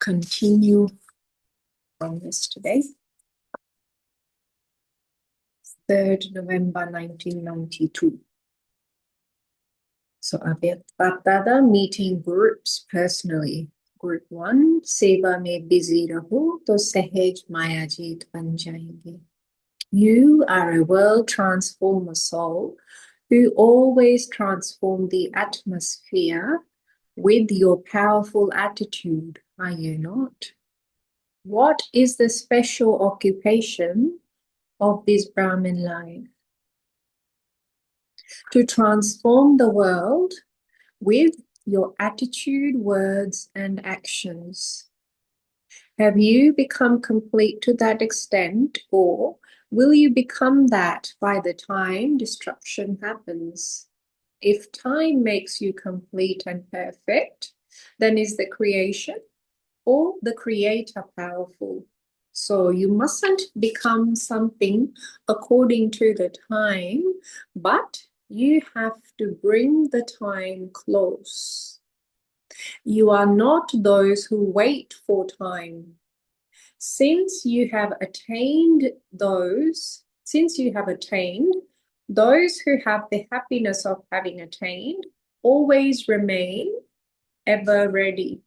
continue on yesterday, 3rd November 1992. So Abhyatpada meeting groups personally. Group 1, Seva mein busy raho to sahaj maya jeet ban jayenge. You are a world transformer soul who always transform the atmosphere with your powerful attitude, are you not? What is the special occupation of this Brahmin life? To transform the world with your attitude, words, and actions. Have you become complete to that extent, or will you become that by the time destruction happens? If time makes you complete and perfect, then is the creation or the creator powerful? So you mustn't become something according to the time, but you have to bring the time close. You are not those who wait for time. Since you have attained those who have the happiness of having attained, always remain ever ready.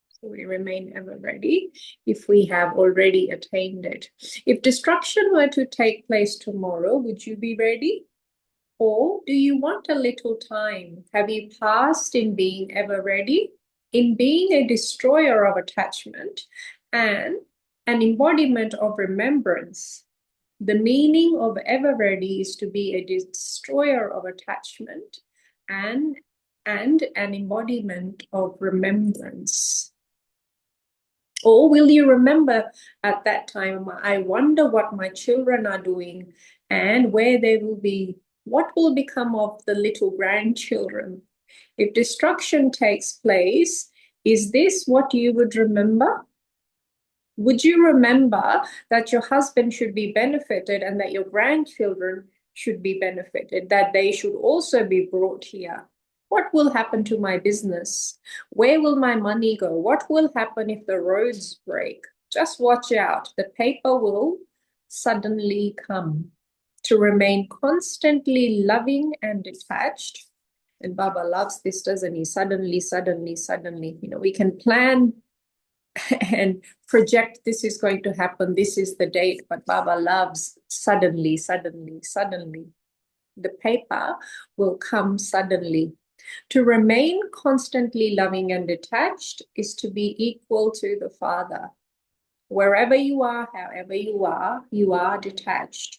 So we remain ever ready if we have already attained it. If destruction were to take place tomorrow, would you be ready? Or do you want a little time? Have you passed in being ever ready? In being a destroyer of attachment and an embodiment of remembrance. The meaning of ever ready is to be a destroyer of attachment and an embodiment of remembrance. Or will you remember at that time, I wonder what my children are doing and where they will be. What will become of the little grandchildren? If destruction takes place, is this what you would remember? Would you remember that your husband should be benefited and that your grandchildren should be benefited, that they should also be brought here? What will happen to my business? Where will my money go? What will happen if the roads break? Just watch out. The paper will suddenly come. To remain constantly loving and detached. And Baba loves this, doesn't he? Suddenly. You know, we can plan and project this is going to happen, this is the date, but Baba loves suddenly. The paper will come suddenly. To remain constantly loving and detached is to be equal to the Father. Wherever you are, however you are detached.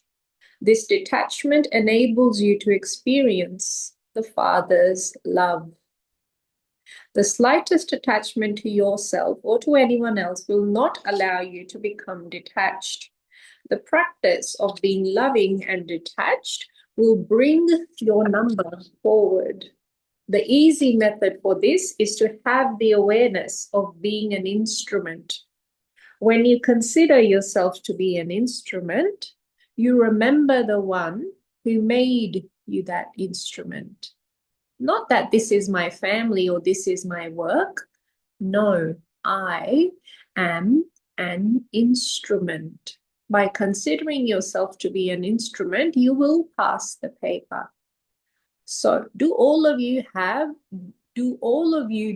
This detachment enables you to experience the Father's love. The slightest attachment to yourself or to anyone else will not allow you to become detached. The practice of being loving and detached will bring your number forward. The easy method for this is to have the awareness of being an instrument. When you consider yourself to be an instrument, you remember the one who made you that instrument. Not that this is my family or this is my work. No, I am an instrument. By considering yourself to be an instrument, you will pass the paper. So, do all of you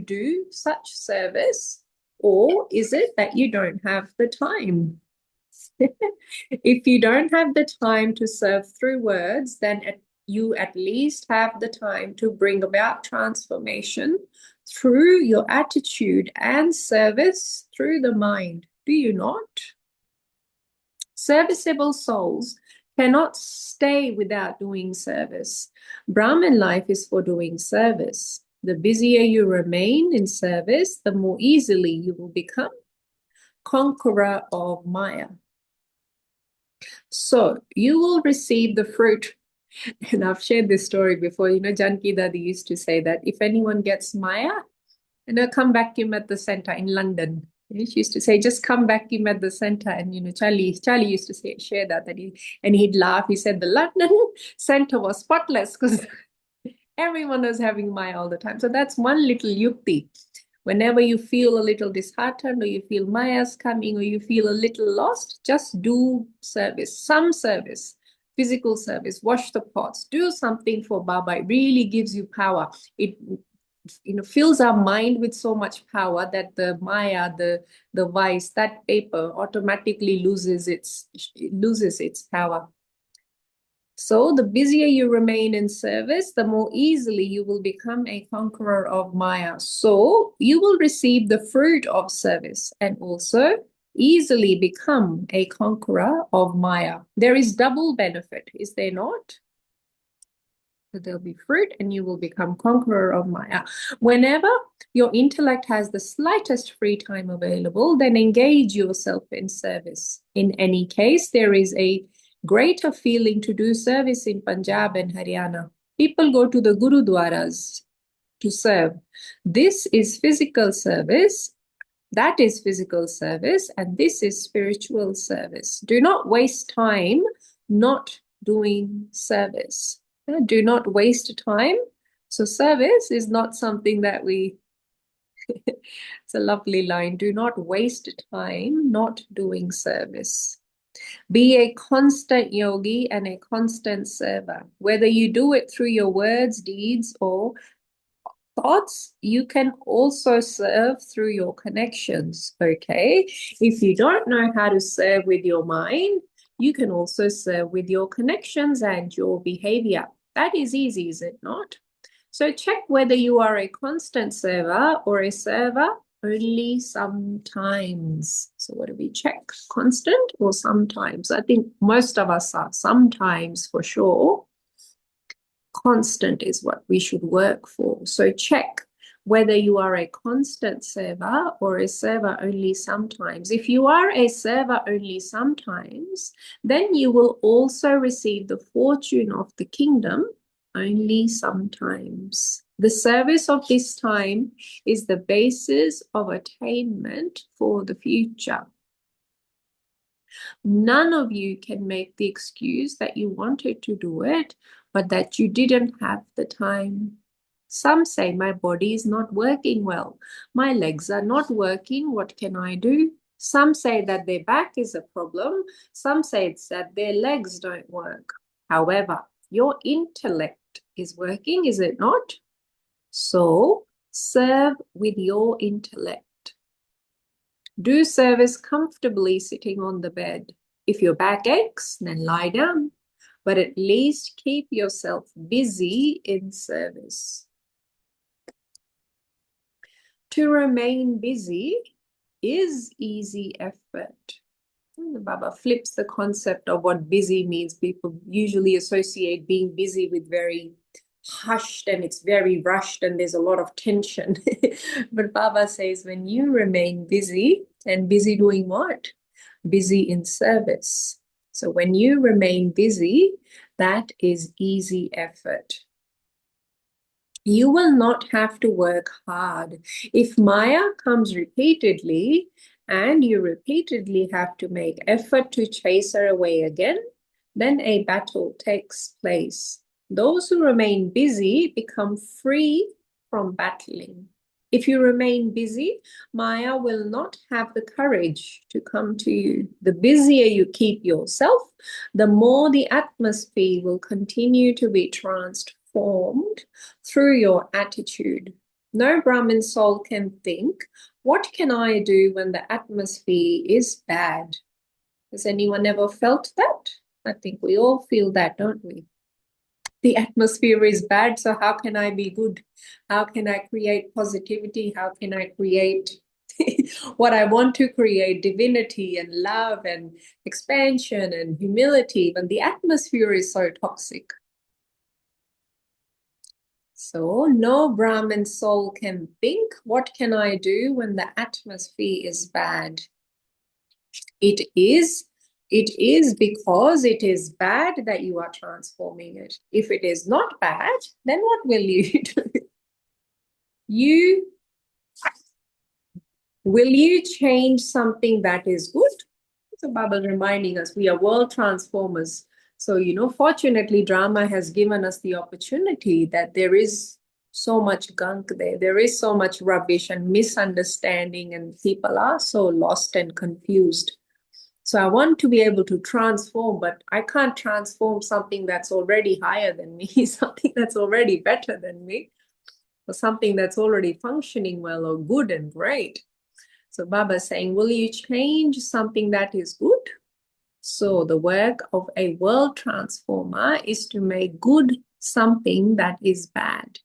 do such service, or is it that you don't have the time? If you don't have the time to serve through words, then you at least have the time to bring about transformation through your attitude and service through the mind. Do you not? Serviceable souls cannot stay without doing service. Brahman life is for doing service. The busier you remain in service, the more easily you will become conqueror of Maya. So you will receive the fruit. And I've shared this story before. You know, Janki Dadi used to say that if anyone gets Maya, come back him at the center in London. She used to say, just come back him at the center. And, Charlie used to share that he'd laugh. He said the London center was spotless because everyone was having Maya all the time. So that's one little yukti. Whenever you feel a little disheartened, or you feel Maya's coming, or you feel a little lost, just do service, some service, physical service, wash the pots, do something for Baba. It really gives you power. It fills our mind with so much power that the Maya, the vice, that paper automatically loses its power. So the busier you remain in service, the more easily you will become a conqueror of Maya. So you will receive the fruit of service and also easily become a conqueror of Maya. There is double benefit, is there not? So there'll be fruit and you will become conqueror of Maya. Whenever your intellect has the slightest free time available, then engage yourself in service. In any case, there is a greater feeling to do service in Punjab and Haryana. People go to the Gurudwaras to serve. This is physical service. That is physical service, and this is spiritual service. Do not waste time not doing service. Do not waste time. So service is not something that it's a lovely line. Do not waste time not doing service. Be a constant yogi and a constant server. Whether you do it through your words, deeds, or thoughts, you can also serve through your connections, okay? If you don't know how to serve with your mind, you can also serve with your connections and your behavior. That is easy, is it not? So check whether you are a constant server or a server only sometimes. So what do we check? Constant or sometimes? I think most of us are sometimes for sure. Constant is what we should work for. So check whether you are a constant server or a server only sometimes. If you are a server only sometimes, then you will also receive the fortune of the kingdom only sometimes. The service of this time is the basis of attainment for the future. None of you can make the excuse that you wanted to do it, but that you didn't have the time. Some say, my body is not working well. My legs are not working. What can I do? Some say that their back is a problem. Some say it's that their legs don't work. However, your intellect is working, is it not? So serve with your intellect. Do service comfortably sitting on the bed. If your back aches, then lie down. But at least keep yourself busy in service. To remain busy is easy effort. The Baba flips the concept of what busy means. People usually associate being busy with very hushed and it's very rushed and there's a lot of tension. But Baba says when you remain busy, and busy doing what? Busy in service. So when you remain busy, that is easy effort. You will not have to work hard. If Maya comes repeatedly and you repeatedly have to make effort to chase her away again, then a battle takes place. Those who remain busy become free from battling. If you remain busy, Maya will not have the courage to come to you. The busier you keep yourself, the more the atmosphere will continue to be transformed through your attitude. No Brahmin soul can think, what can I do when the atmosphere is bad? Has anyone ever felt that? I think we all feel that, don't we? The atmosphere is bad, so how can I be good? How can I create positivity? How can I create what I want to create, divinity and love and expansion and humility, when the atmosphere is so toxic? So no Brahmin soul can think, what can I do when the atmosphere is bad? It is because it is bad that you are transforming it. If it is not bad, then what will you do? Will you change something that is good? So Baba reminding us we are world transformers. So, fortunately, drama has given us the opportunity that there is So much gunk there. There is so much rubbish and misunderstanding, and people are so lost and confused. So I want to be able to transform, but I can't transform something that's already higher than me, something that's already better than me, or something that's already functioning well or good and great. So Baba is saying, will you change something that is good? So the work of a world transformer is to make good something that is bad.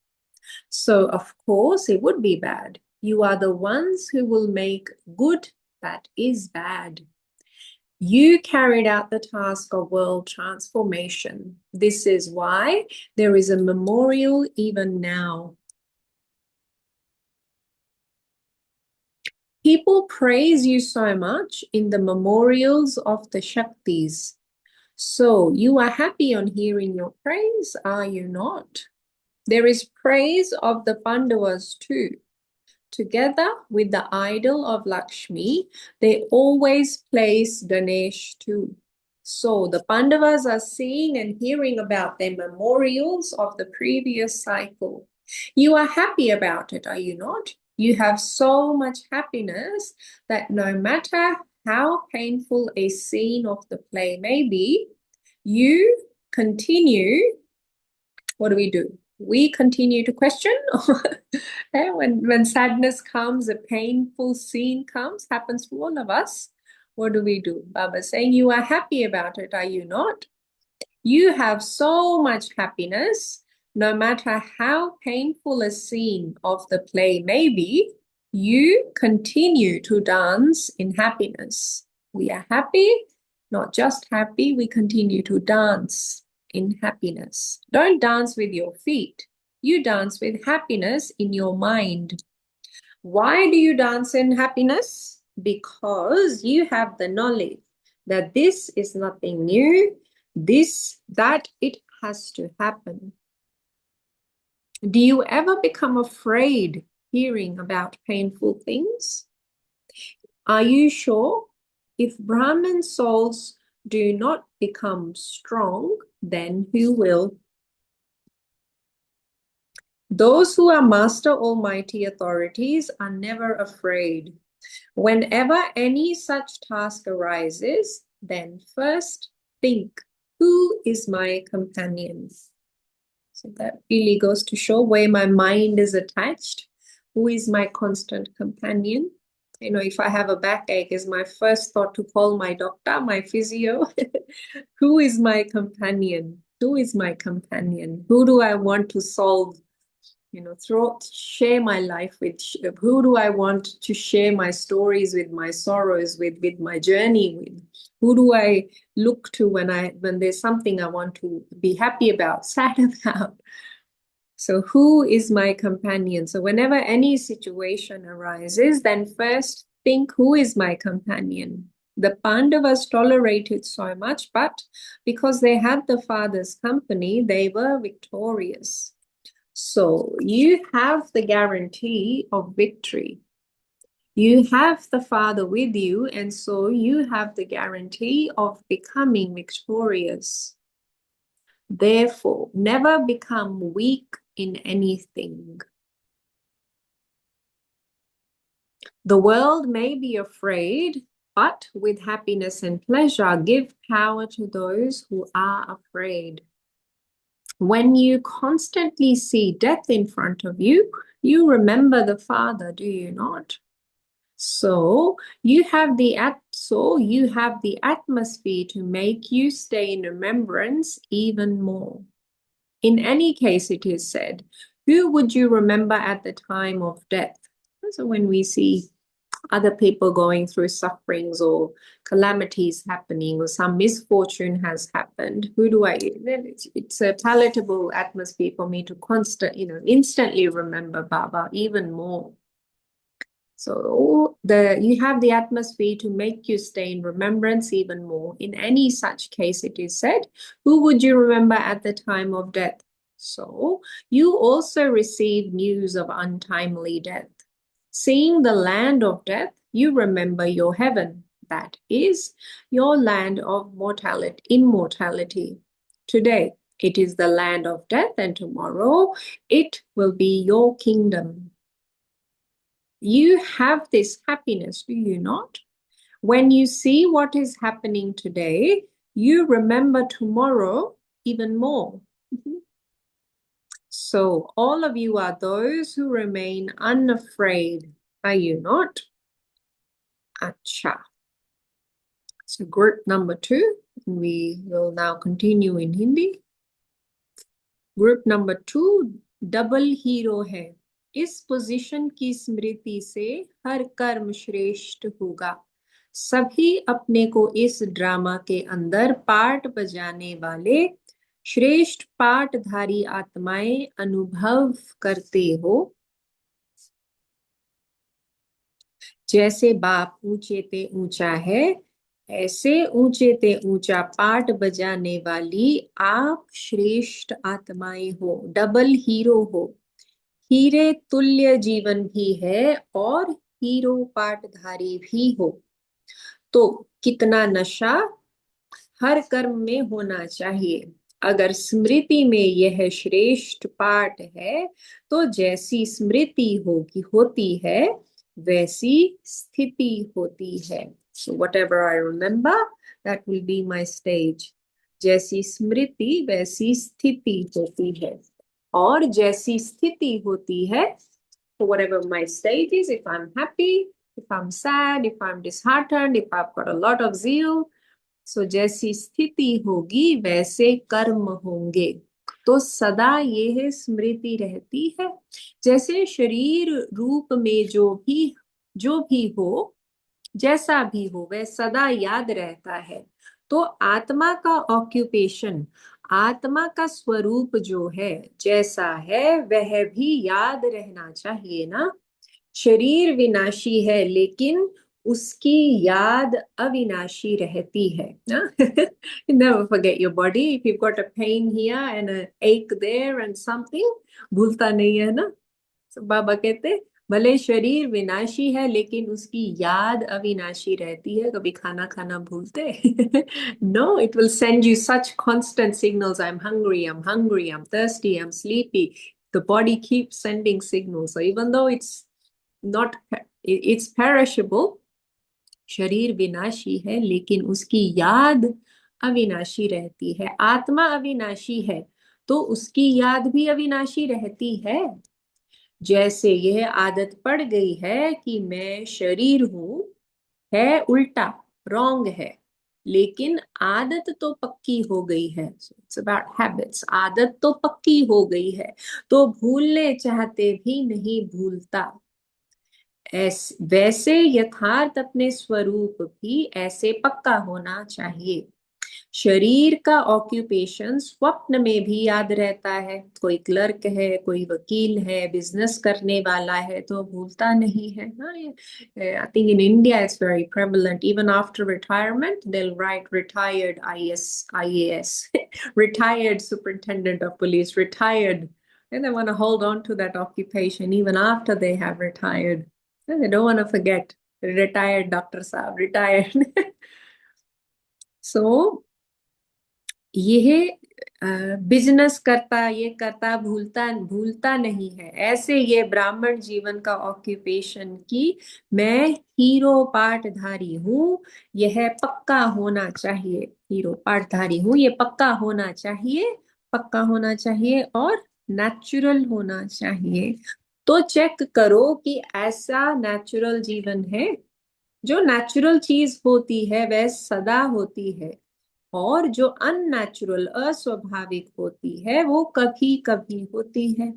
So of course it would be bad. You are the ones who will make good that is bad. You carried out the task of world transformation. This is why there is a memorial even now. People praise you so much in the memorials of the Shaktis. So you are happy on hearing your praise, are you not? There is praise of the Pandavas too. Together with the idol of Lakshmi, they always place Ganesh too. So the Pandavas are seeing and hearing about their memorials of the previous cycle. You are happy about it, are you not? You have so much happiness that no matter how painful a scene of the play may be, you continue. What do? We continue to question. When sadness comes, a painful scene comes, happens to all of us. What do? Baba saying, you are happy about it, are you not? You have so much happiness, no matter how painful a scene of the play may be, you continue to dance in happiness. We are happy, not just happy, we continue to dance in happiness. Don't dance with your feet. You dance with happiness in your mind. Why do you dance in happiness? Because you have the knowledge that this is nothing new, that it has to happen. Do you ever become afraid hearing about painful things? Are you sure? If Brahmin souls do not become strong, then who will? Those who are Master Almighty authorities are never afraid. Whenever any such task arises, then first think, who is my companion? So that really goes to show where my mind is attached. Who is my constant companion? You know, if I have a backache, is my first thought to call my doctor, my physio? Who is my companion? Who is my companion? Who do I want to solve? You know, share my life with. Who do I want to share my stories with, my sorrows with my journey with? Who do I look to when there's something I want to be happy about, sad about? So who is my companion? So whenever any situation arises, then first think, who is my companion? The Pandavas tolerated so much, but because they had the father's company, they were victorious. So you have the guarantee of victory. You have the Father with you, and so you have the guarantee of becoming victorious. Therefore, never become weak in anything. The world may be afraid, but with happiness and pleasure, give power to those who are afraid. When you constantly see death in front of you, you remember the Father, do you not? So you have the atmosphere to make you stay in remembrance even more. In any case, it is said, who would you remember at the time of death? So when we see other people going through sufferings or calamities happening or some misfortune has happened, it's a palatable atmosphere for me to instantly remember Baba even more. So you have the atmosphere to make you stay in remembrance even more. In any such case, it is said, who would you remember at the time of death? So you also receive news of untimely death. Seeing the land of death, you remember your heaven. That is your land of immortality. Today, It is the land of death, and tomorrow it will be your kingdom. You have this happiness, do you not? When you see what is happening today, you remember tomorrow even more. So all of you are those who remain unafraid, are you not? Acha. So group number 2, we will now continue in Hindi. Group number 2, double hero है. इस position की स्मृति से हर कर्म श्रेष्ठ होगा. सभी अपने को इस ड्रामा के अंदर पार्ट बजाने वाले श्रेष्ठ पार्टधारी आत्माएं अनुभव करते हो. जैसे बाप ऊंचे ते ऊंचा है, ऐसे ऊंचे ते ऊंचा पार्ट बजाने वाली आप श्रेष्ठ आत्माएं हो, डबल हीरो हो. हीरे तुल्य जीवन भी है और हीरो पार्टधारी भी हो. तो कितना नशा हर कर्म में होना चाहिए. अगर स्मृति में यह श्रेष्ठ पाठ है, तो जैसी स्मृति होती है वैसी स्थिति होती है. So whatever I remember, that will be my stage. जैसी स्मृति वैसी स्थिति होती है. और जैसी स्थिति होती है, so whatever my stage is, if I'm happy, if I'm sad, if I'm disheartened, if I've got a lot of zeal, so जैसी स्थिति होगी वैसे कर्म होंगे. तो सदा यह स्मृति रहती है. जैसे शरीर रूप में जो भी हो, जैसा भी हो, वह सदा याद रहता है. तो आत्मा का ऑक्यूपेशन, आत्मा का स्वरूप जो है, जैसा है वह भी याद रहना चाहिए ना. शरीर विनाशी है, लेकिन उसकी याद अविनाशी रहती है ना. Never forget your body. If you've got a pain here and an ache there and something, भूलता नहीं है ना. So बाबा कहते भले शरीर विनाशी है, लेकिन उसकी याद अविनाशी रहती है. कभी खाना खाना भूलते? No, it will send you such constant signals. I'm hungry, I'm hungry, I'm thirsty, I'm sleepy. The body keeps sending signals. So even though it's perishable, शरीर विनाशी है, लेकिन उसकी याद अविनाशी रहती है. आत्मा अविनाशी है, तो उसकी याद भी अविनाशी रहती है. जैसे यह आदत पड़ गई है कि मैं शरीर हूं, है उल्टा, रॉन्ग है, लेकिन आदत तो पक्की हो गई है. It's about habits. आदत तो पक्की हो गई है, तो भूलने चाहते भी नहीं भूलता. वैसे यथार्थ अपने स्वरूप भी ऐसे पक्का होना चाहिए. शरीर का ऑक्यूपेशन स्वप्न में भी याद रहता है. कोई क्लर्क है, कोई वकील है, बिजनेस करने वाला है, तो भूलता नहीं है. I think in India it's very prevalent. Even after retirement they will write retired IAS, retired superintendent of police, retired, and they want to hold on to that occupation even after they have retired. And they don't want to forget retired Dr. Saab, retired. So यह business करता, ये करता, भूलता नहीं है. ऐसे ये ब्राह्मण जीवन का ऑक्यूपेशन की मैं हीरो पाठधारी हूँ, यह पक्का होना चाहिए. हीरो पाठधारी हूँ, ये पक्का होना चाहिए, पक्का होना चाहिए और नेचुरल होना चाहिए. तो चेक करो कि ऐसा नेचुरल जीवन है. जो नेचुरल चीज होती है वह सदा होती है, और जो अननेचुरल, अस्वाभाविक होती है, वो कभी कभी होती है.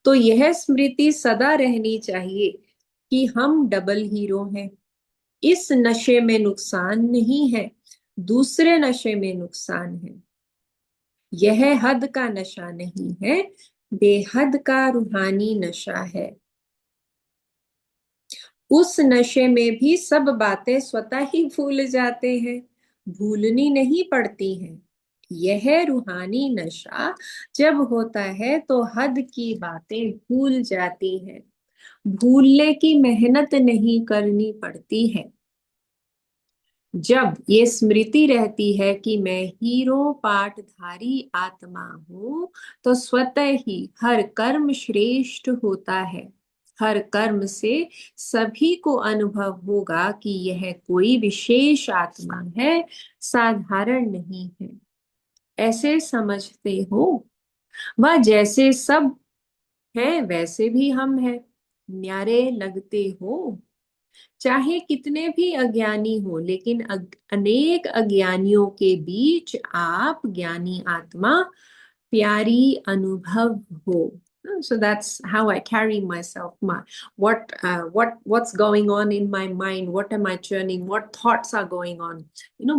तो यह स्मृति सदा रहनी चाहिए कि हम डबल हीरो हैं. इस नशे में नुकसान नहीं है, दूसरे नशे में नुकसान है. यह हद का नशा नहीं है, बेहद का रूहानी नशा है. उस नशे में भी सब बातें स्वतः ही भूल जाते हैं, भूलनी नहीं पड़ती हैं. यह रूहानी नशा जब होता है तो हद की बातें भूल जाती हैं, भूलने की मेहनत नहीं करनी पड़ती है. जब ये स्मृति रहती है कि मैं हीरो पाठधारी आत्मा हूं, तो स्वतः ही हर कर्म श्रेष्ठ होता है। हर कर्म से सभी को अनुभव होगा कि यह कोई विशेष आत्मा है, साधारण नहीं है। ऐसे समझते हो? वह जैसे सब है वैसे भी हम हैं। न्यारे लगते हो? चाहे कितने भी अज्ञानी हो, लेकिन अनेक अज्ञानियों के बीच आप ज्ञानी आत्मा प्यारी अनुभव हो। So that's how I carry myself. What's going on in my mind? What am I churning? What thoughts are going on?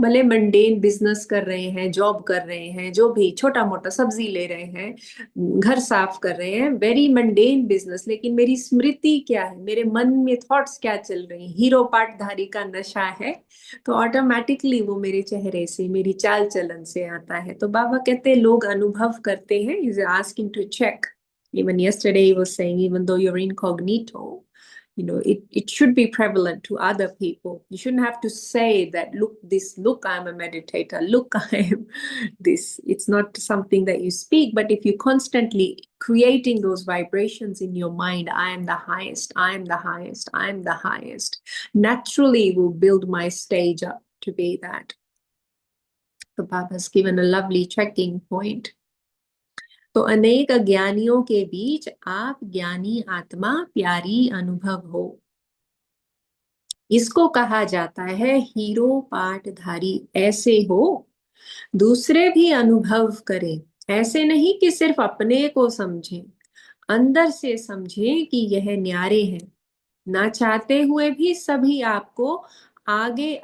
भले मंडेन बिजनेस कर रहे हैं, जॉब कर रहे हैं, जो भी छोटा मोटा सब्जी ले रहे हैं, घर साफ कर रहे हैं, वेरी मंडेन बिजनेस, लेकिन मेरी स्मृति क्या है, मेरे मन में थॉट्स क्या चल रही हैं, हीरो पाठधारी का नशा है, तो ऑटोमेटिकली वो मेरे चेहरे से, मेरी चाल चलन से आता है। तो बाबा कहते हैं लोग अनुभव करते हैं, is asking to check. Even yesterday he was saying, even though you're incognito, it should be prevalent to other people. You shouldn't have to say that, look, I'm a meditator, look, I'm this. It's not something that you speak, but if you constantly creating those vibrations in your mind, I am the highest, I am the highest, I am the highest, naturally will build my stage up to be that. The Baba has given a lovely checking point. तो अनेक अज्ञानियों के बीच आप ज्ञानी आत्मा प्यारी अनुभव हो। इसको कहा जाता है हीरो पाठधारी। ऐसे हो दूसरे भी अनुभव करें। ऐसे नहीं कि सिर्फ अपने को समझें, अंदर से समझें कि यह न्यारे हैं। ना चाहते हुए भी सभी आपके आगे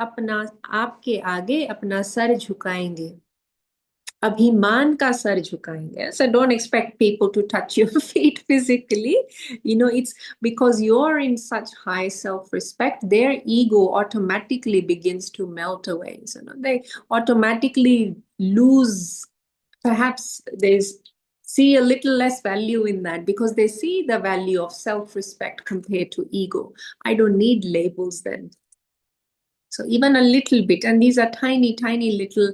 अपना सर झुकाएंगे, अभिमान का sir झुकाएंगे। So don't expect people to touch your feet physically. It's because you're in such high self-respect, their ego automatically begins to melt away. So they automatically lose, perhaps they see a little less value in that, because they see the value of self-respect compared to ego. I don't need labels then. So even a little bit, and these are tiny, tiny little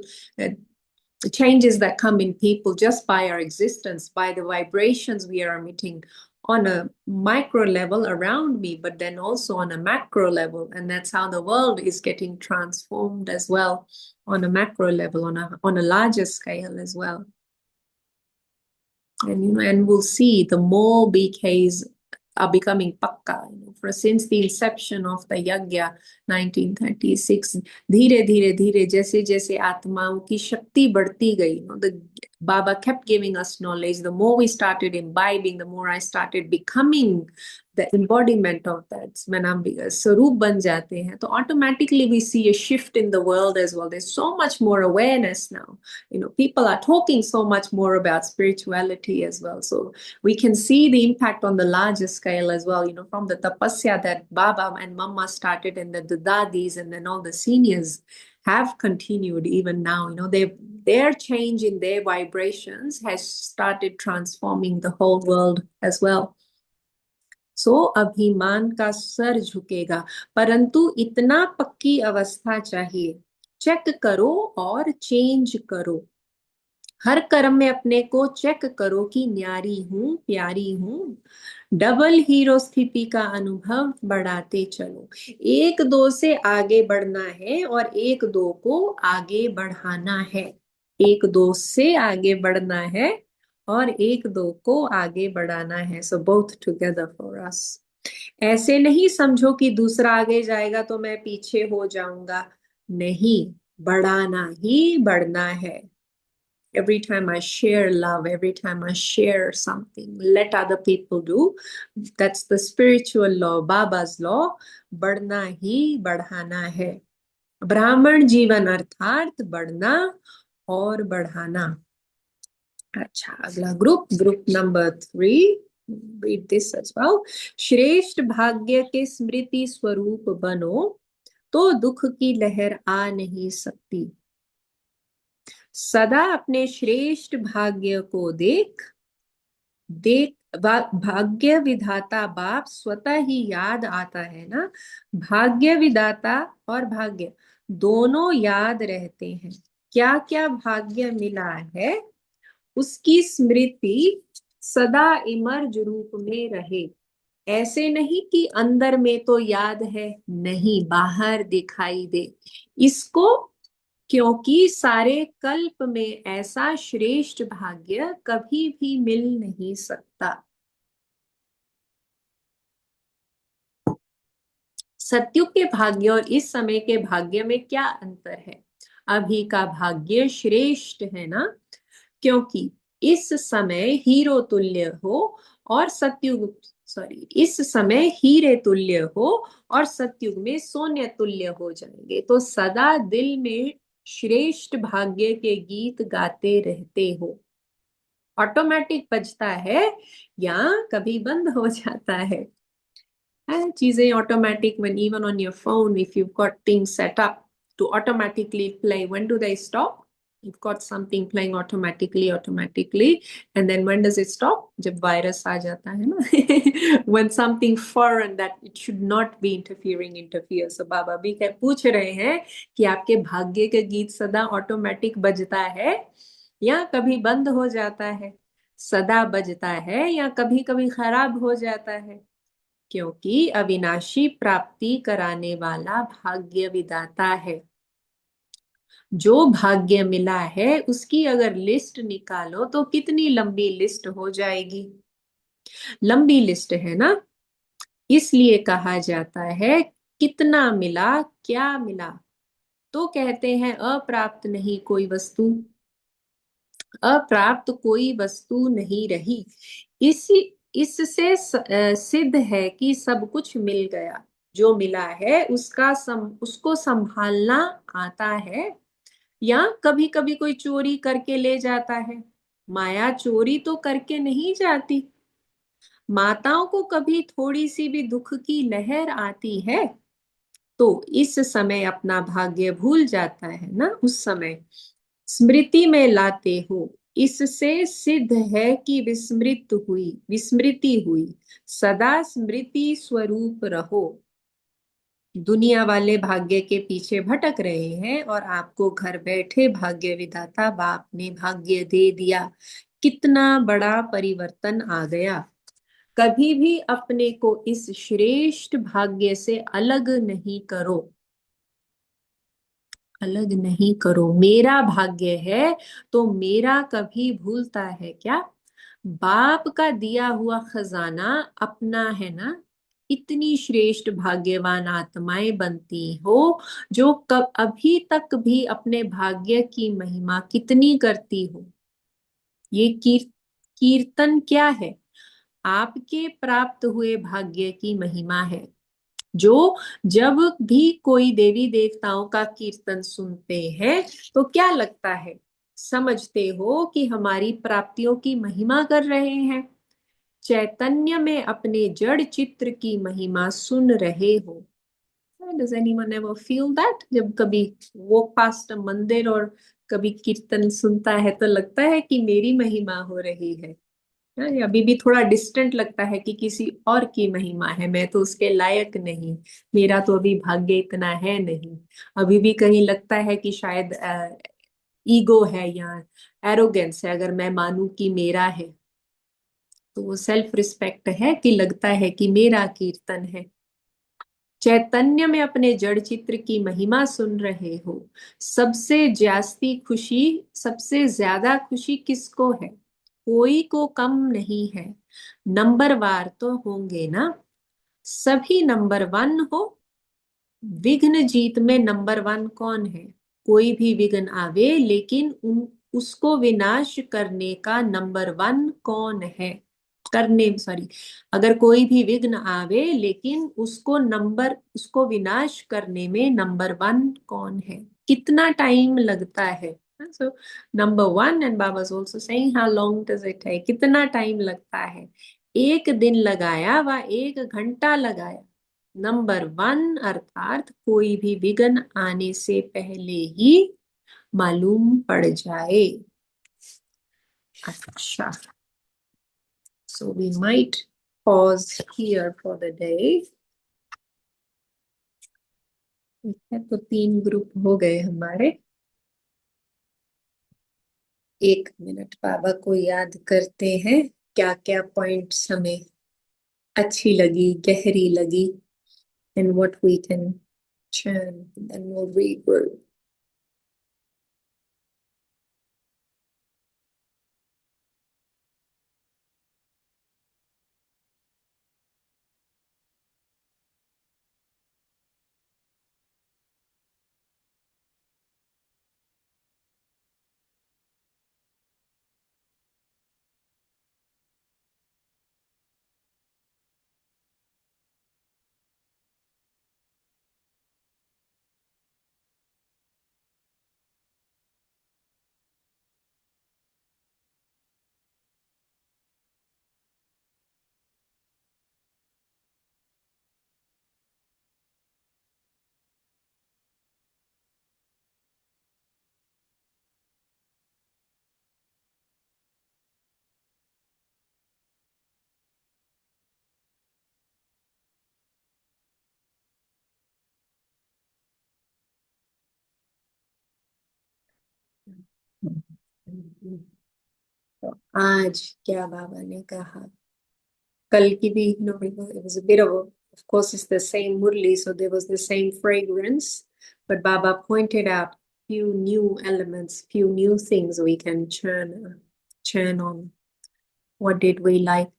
changes that come in people just by our existence, by the vibrations we are emitting on a micro level around me, but then also on a macro level. And that's how the world is getting transformed as well, on a macro level, on a larger scale as well. And we'll see the more BKs are becoming pakka. For since the inception of the yagya 1936, धीरे धीरे धीरे जैसे जैसे आत्माओं की शक्ति बढ़ती गई, the Baba kept giving us knowledge. The more we started imbibing, the more I started becoming the embodiment of that. when हम स्वरूप बन जाते हैं, तो automatically we see a shift in the world as well. There's so much more awareness now. People are talking so much more about spirituality as well. So we can see the impact on the larger scale as well, from the tapasya that Baba and Mama started, and the dadis and then all the seniors have continued even now. Their change in their vibrations has started transforming the whole world as well. सो अभिमान का sir झुकेगा, परंतु इतना पक्की अवस्था चाहिए। Check करो और चेंज करो। हर कर्म में अपने को चेक करो कि न्यारी हूं, प्यारी हूं। डबल हीरो स्थिति का अनुभव बढ़ाते चलो। एक दो से आगे बढ़ना है और एक दो को आगे बढ़ाना है। एक दो से आगे बढ़ना है और एक दो को आगे बढ़ाना है। So both together for us. ऐसे नहीं समझो कि दूसरा आगे जाएगा तो मैं पीछे हो जाऊंगा। नहीं, बढ़ाना ही बढ़ना है। Every time I share love, every time I share something, let other people do. That's the spiritual law, Baba's law. बढ़ना ही बढ़ाना है। ब्राह्मण जीवन अर्थात बढ़ना और बढ़ाना। अच्छा, अगला group number 3, read this as well. श्रेष्ठ भाग्य के स्मृति स्वरूप बनो तो दुख की लहर आ नहीं सकती। सदा अपने श्रेष्ठ भाग्य को देख भाग्य विधाता बाप स्वतः ही याद आता है ना। भाग्य विधाता और भाग्य दोनों याद रहते हैं। क्या क्या भाग्य मिला है उसकी स्मृति सदा इमर्ज रूप में रहे। ऐसे नहीं कि अंदर में तो याद है, नहीं बाहर दिखाई दे इसको, क्योंकि सारे कल्प में ऐसा श्रेष्ठ भाग्य कभी भी मिल नहीं सकता। सत्युग के भाग्य और इस समय के भाग्य में क्या अंतर है? अभी का भाग्य श्रेष्ठ है ना, क्योंकि इस समय हीरो तुल्य हो और सत्युग, सॉरी, इस समय हीरे तुल्य हो और सत्युग में सोने तुल्य हो जाएंगे। तो सदा दिल में श्रेष्ठ भाग्य के गीत गाते रहते हो। ऑटोमेटिक बजता है या कभी बंद हो जाता है? चीजें automatic, when even on your phone if you've got things set up to automatically play, when do they stop? You've got something playing automatically, and then when does it stop? जब वायरस आ जाता है ना when something foreign that it should not be interferes. So बाबा भी क्या पूछ रहे हैं कि आपके भाग्य के गीत सदा ऑटोमेटिक बजता है या कभी बंद हो जाता है? सदा बजता है या कभी कभी खराब हो जाता है? क्योंकि अविनाशी प्राप्ति कराने वाला भाग्य विधाता है। जो भाग्य मिला है उसकी अगर लिस्ट निकालो तो कितनी लंबी लिस्ट हो जाएगी? लंबी लिस्ट है ना। इसलिए कहा जाता है कितना मिला, क्या मिला। तो कहते हैं अप्राप्त नहीं कोई वस्तु, अप्राप्त कोई वस्तु नहीं रही। इसी इससे सिद्ध है कि सब कुछ मिल गया। जो मिला है उसको संभालना आता है या कभी कभी कोई चोरी करके ले जाता है? माया चोरी तो करके नहीं जाती। माताओं को कभी थोड़ी सी भी दुख की लहर आती है तो इस समय अपना भाग्य भूल जाता है ना, उस समय स्मृति में लाते हो। इससे सिद्ध है कि विस्मृति हुई, सदा स्मृति स्वरूप रहो। दुनिया वाले भाग्य के पीछे भटक रहे हैं और आपको घर बैठे भाग्य विधाता बाप ने भाग्य दे दिया। कितना बड़ा परिवर्तन आ गया। कभी भी अपने को इस श्रेष्ठ भाग्य से अलग नहीं करो, अलग नहीं करो। मेरा भाग्य है तो मेरा कभी भूलता है क्या? बाप का दिया हुआ खजाना अपना है ना। इतनी श्रेष्ठ भाग्यवान आत्माएं बनती हो जो कब अभी तक भी अपने भाग्य की महिमा कितनी करती हो। ये कीर्तन क्या है? आपके प्राप्त हुए भाग्य की महिमा है। जो जब भी कोई देवी देवताओं का कीर्तन सुनते हैं तो क्या लगता है? समझते हो कि हमारी प्राप्तियों की महिमा कर रहे हैं। चैतन्य में अपने जड़ चित्र की महिमा सुन रहे हो। Does anyone ever feel that? जब कभी वो पास्ट मंदिर और कभी कीर्तन सुनता है तो लगता है कि मेरी महिमा हो रही है। अभी भी थोड़ा डिस्टेंट लगता है कि किसी और की महिमा है, मैं तो उसके लायक नहीं, मेरा तो अभी भाग्य इतना है नहीं। अभी भी कहीं लगता है कि शायद ईगो है या एरोगेंस है अगर मैं मानूं कि मेरा है। तो वो सेल्फ रिस्पेक्ट है कि लगता है कि मेरा कीर्तन है। चैतन्य में अपने जड़ चित्र की महिमा सुन रहे हो। सबसे ज्यादा खुशी किसको है? कोई को कम नहीं है। नंबरवार तो होंगे ना, सभी नंबर वन हो। विघ्न जीत में नंबर वन कौन है? कोई भी विघ्न आवे लेकिन उसको विनाश करने का नंबर वन कौन है? करने, सॉरी, अगर कोई भी विघ्न आवे लेकिन उसको विनाश करने में नंबर वन कौन है? कितना टाइम लगता है? So number one, and Baba is also saying how long does it take, कितना टाइम लगता है? एक दिन लगाया व एक घंटा लगाया। नंबर वन अर्थात कोई भी विघ्न आने से पहले ही मालूम पड़ जाए। अच्छा, so we might pause here for the day. तो 3 ग्रुप हो गए हमारे। 1 मिनट बाबा को याद करते हैं क्या क्या पॉइंट्स हमें अच्छी लगी, गहरी लगी, and what we can churn, and then we'll regroup. तो आज क्या बाबा ने कहा, कल की भी, no, it was a bit of course, it's the same Murli, so there was the same fragrance, but Baba pointed out few new elements, few new things we can churn on. What did we like?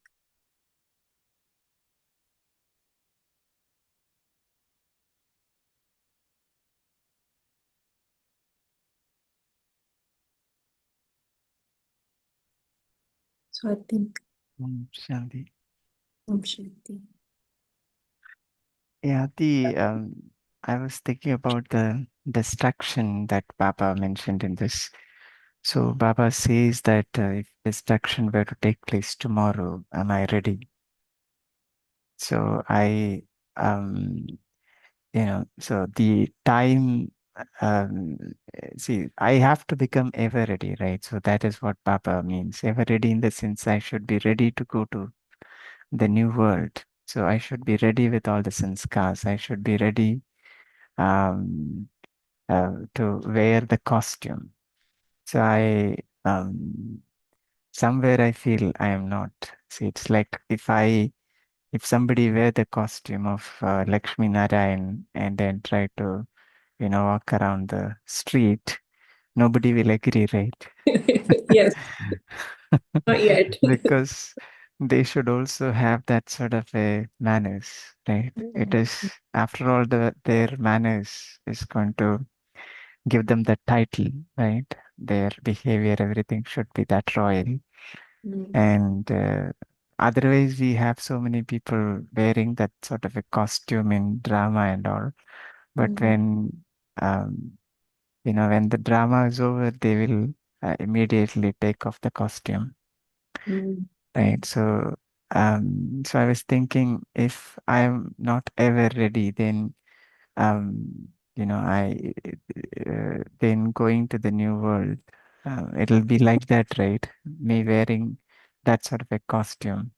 So I think Shanti. Shanti. Yeah, I was thinking about the destruction that Baba mentioned in this. So Baba says that if destruction were to take place tomorrow, am I ready? So um, so the time, um, see, I have to become ever ready, right? So that is what Baba means. Ever ready in the sense I should be ready to go to the new world. So I should be ready with all the sanskars. I should be ready um, to wear the costume. So somewhere I feel I am not. See, it's like if somebody wear the costume of Lakshmi Narayan and then try to, walk around the street, nobody will agree, right? Yes, not yet. Because they should also have that sort of a manners, right? It is, after all, their manners is going to give them the title, right? Their behavior, everything should be that royal. Mm, And otherwise, we have so many people wearing that sort of a costume in drama and all. But mm, um, when the drama is over, they will immediately take off the costume, mm, right? So I was thinking, if I'm not ever ready, then I then going to the new world, it'll be like that, right? Me wearing that sort of a costume.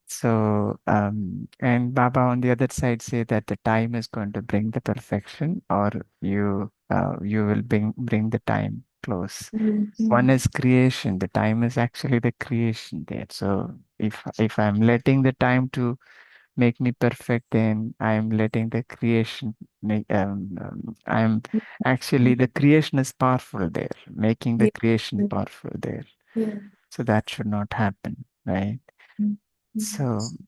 So, and Baba on the other side say that the time is going to bring the perfection, or you will bring the time close. mm, One mm, is creation. The time is actually the creation there. So if I'm letting the time to make me perfect, then I'm letting the creation make. I'm actually the creation is powerful there, making the yeah, creation powerful there. yeah. So that should not happen, right? Mm, So mm.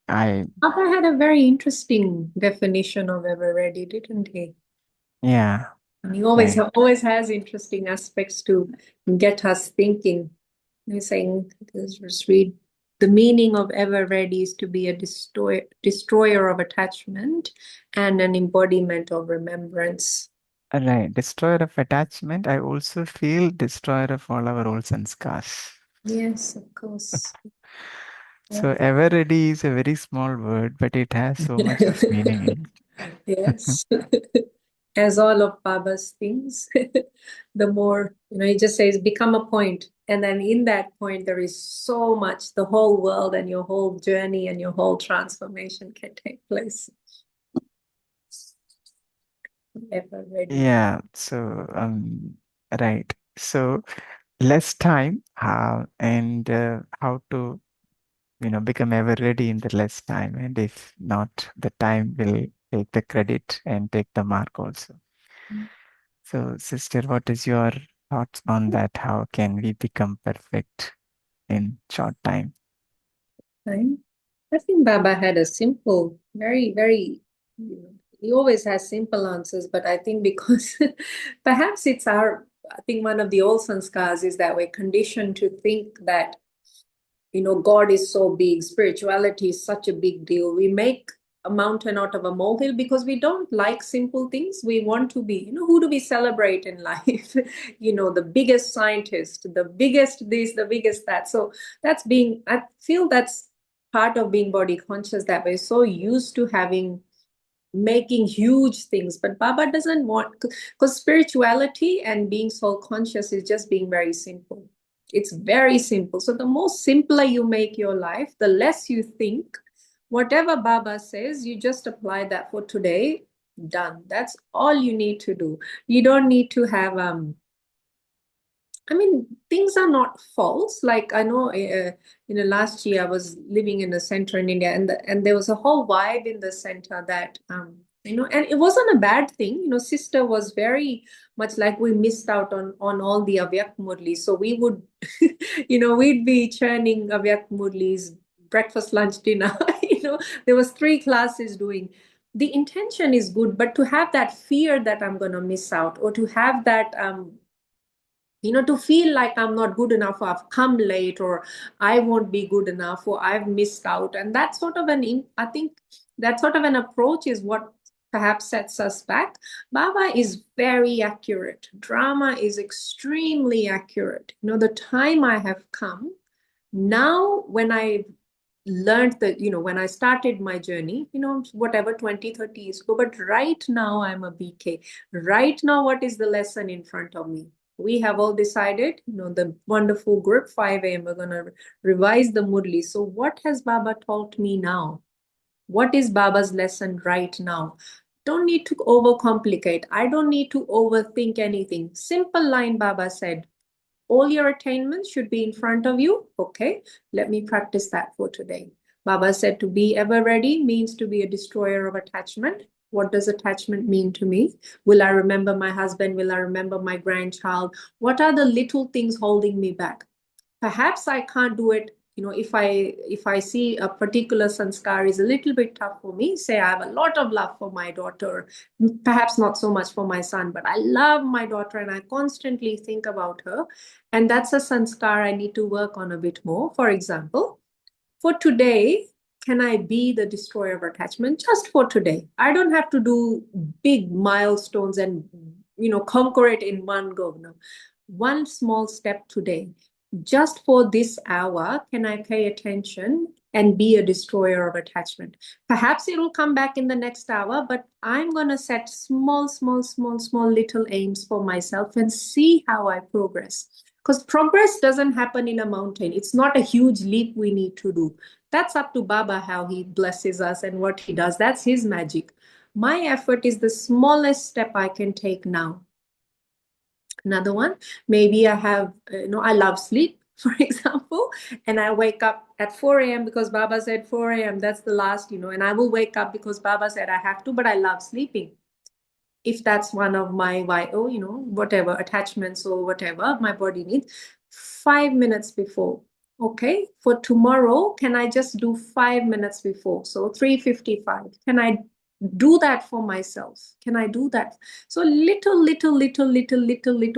I, Papa had a very interesting definition of ever ready, didn't he? yeah, And he right, always has interesting aspects to get us thinking. He's saying, just read, the meaning of ever ready is to be a destroyer of attachment and an embodiment of remembrance. right. Destroyer of attachment. I also feel destroyer of all our roles and scars. Yes, of course. Yeah. So ever ready is a very small word, but it has so much of meaning in it. Yes. As all of Baba's things, the more, he just says, become a point. And then in that point, there is so much, the whole world and your whole journey and your whole transformation can take place. ever ready. Yeah, so right. So less time, and how to become ever ready in the less time, and if not, the time will take the credit and take the mark also. So, sister, what is your thoughts on that? How can we become perfect in short time? Right? I think Baba had a simple, very, very, he always has simple answers, but I think because perhaps it's I think one of the old sanskars is that we're conditioned to think that, God is so big, spirituality is such a big deal. We make a mountain out of a molehill because we don't like simple things. We want to be, who do we celebrate in life? The biggest scientist, the biggest this, the biggest that. So I feel that's part of being body conscious, that we're so used to making huge things. But Baba doesn't want, because spirituality and being soul conscious is just being very simple. It's very simple. So the more simpler you make your life, the less you think. Whatever Baba says, you just apply that for today. Done. That's all you need to do. You don't need to have things are not false. Like I know, last year I was living in the center in India, and there was a whole vibe in the center that, and it wasn't a bad thing. Sister was very much like, we missed out on all the Avyak Murlis. So we would, we'd be churning Avyak Murlis, breakfast, lunch, dinner. There was 3 classes doing. The intention is good, but to have that fear that I'm going to miss out, or to have that to feel like I'm not good enough, or I've come late, or I won't be good enough, or I've missed out. And that sort of I think that sort of an approach is what perhaps sets us back. Baba is very accurate. Drama is extremely accurate. The time I have come now, when I learned that, when I started my journey, whatever, 20, 30 years ago, but right now I'm a BK. Right now, what is the lesson in front of me? We have all decided, the wonderful group, 5 a.m., we're going to revise the Murli. So what has Baba taught me now? What is Baba's lesson right now? Don't need to overcomplicate. I don't need to overthink anything. Simple line Baba said, all your attainments should be in front of you. Okay, let me practice that for today. Baba said to be ever ready means to be a destroyer of attachment. What does attachment mean to me? Will I remember my husband? Will I remember my grandchild? What are the little things holding me back? Perhaps I can't do it. If I see a particular sanskar is a little bit tough for me, say I have a lot of love for my daughter, perhaps not so much for my son, but I love my daughter and I constantly think about her. And that's a sanskar I need to work on a bit more. For example, for today, can I be the destroyer of attachment just for today? I don't have to do big milestones and conquer it in one go. No. One small step today. Just for this hour, can I pay attention and be a destroyer of attachment? Perhaps it will come back in the next hour, but I'm going to set small, small, small, small little aims for myself and see how I progress. Because progress doesn't happen in a mountain. It's not a huge leap we need to do. That's up to Baba, how he blesses us and what he does. That's his magic. My effort is the smallest step I can take now. Another one, maybe I have, I love sleep, for example, and I wake up at 4 a.m. because Baba said 4 a.m. That's the last, and I will wake up because Baba said I have to, but I love sleeping. If that's one of my whatever attachments or whatever my body needs, 5 minutes before. Okay, for tomorrow, can I just do 5 minutes before? So 3:55. Can I do that for myself? Can I do that? So little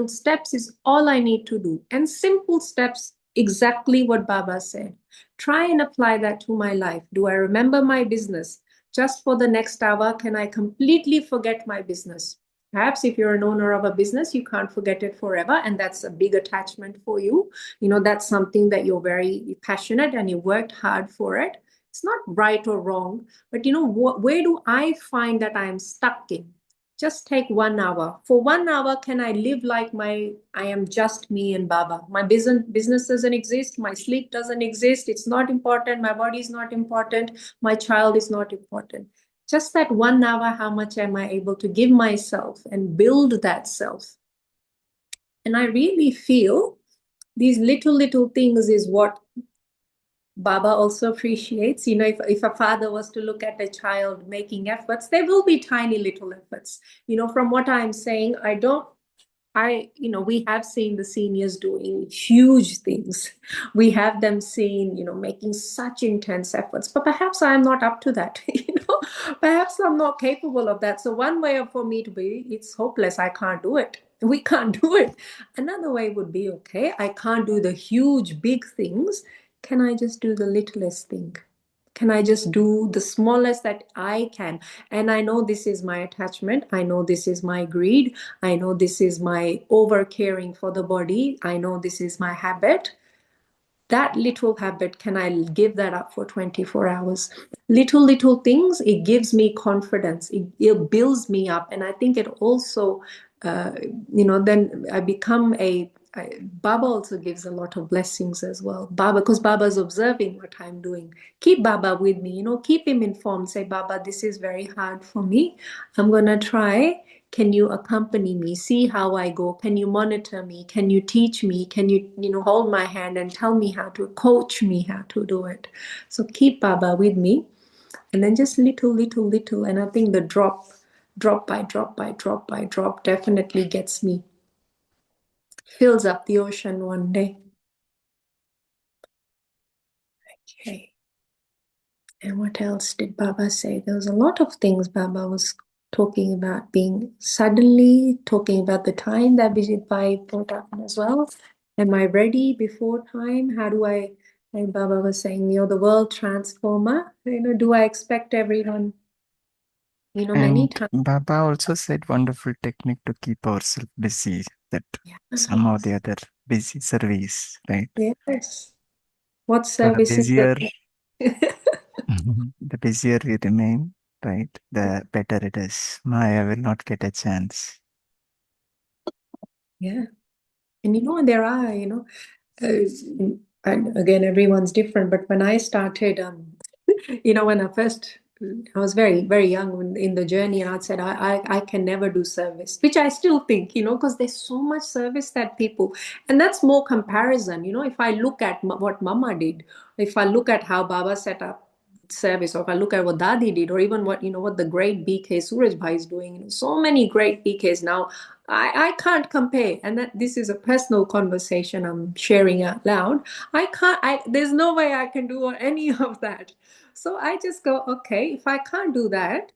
steps is all I need to do. And simple steps, exactly what Baba said. Try and apply that to my life. Do I remember my business? Just for the next hour, can I completely forget my business? Perhaps if you're an owner of a business, you can't forget it forever. And that's a big attachment for you. That's something that you're very passionate and you worked hard for it. It's not right or wrong, but where do I find that I'm stuck in? Just take 1 hour. For 1 hour, can I live like I am just me and Baba? My business doesn't exist. My sleep doesn't exist. It's not important. My body is not important. My child is not important. Just that 1 hour, how much am I able to give myself and build that self? And I really feel these little things is what Baba also appreciates. If a father was to look at a child making efforts, there will be tiny little efforts. From what I'm saying, we have seen the seniors doing huge things. We have them seen, making such intense efforts, but perhaps I'm not up to that. Perhaps I'm not capable of that. So one way for me to be, it's hopeless. I can't do it. We can't do it. Another way would be, okay, I can't do the huge, big things. Can I just do the littlest thing? Can I just do the smallest that I can? And I know this is my attachment. I know this is my greed. I know this is my over caring for the body. I know this is my habit. That little habit, can I give that up for 24 hours? Little things, it gives me confidence. It builds me up. And I think it also, then I become Baba also gives a lot of blessings as well. Baba, because Baba's observing what I'm doing. Keep Baba with me, keep him informed. Say, Baba, this is very hard for me. I'm going to try. Can you accompany me? See how I go. Can you monitor me? Can you teach me? Can you, hold my hand and tell me how to coach me how to do it? So keep Baba with me. And then just little. And I think the drop by drop definitely gets me, fills up the ocean one day. Okay. And what else did Baba say? There was a lot of things Baba was talking about, being suddenly talking about the time that Vijit Pai brought up as well. Am I ready before time? How do I, and Baba was saying, the world transformer, do I expect everyone, many And times? Baba also said wonderful technique to keep ourselves busy, that some or Yes. the other busy service, right? Yes. What So the service is busier it? the busier we remain, right, the better it is. Maya will not get a chance. Yeah. And there are, and again, everyone's different, but when I started, when I was very, very young in the journey, and I said, I can never do service, which I still think, because there's so much service that people, and that's more comparison. If I look at what Mama did, if I look at how Baba set up service, or if I look at what Dadi did, or even what the great BK Suraj Bhai is doing, so many great BKs now. I can't compare, and that this is a personal conversation I'm sharing out loud. There's no way I can do any of that. So I just go, okay, if I can't do that,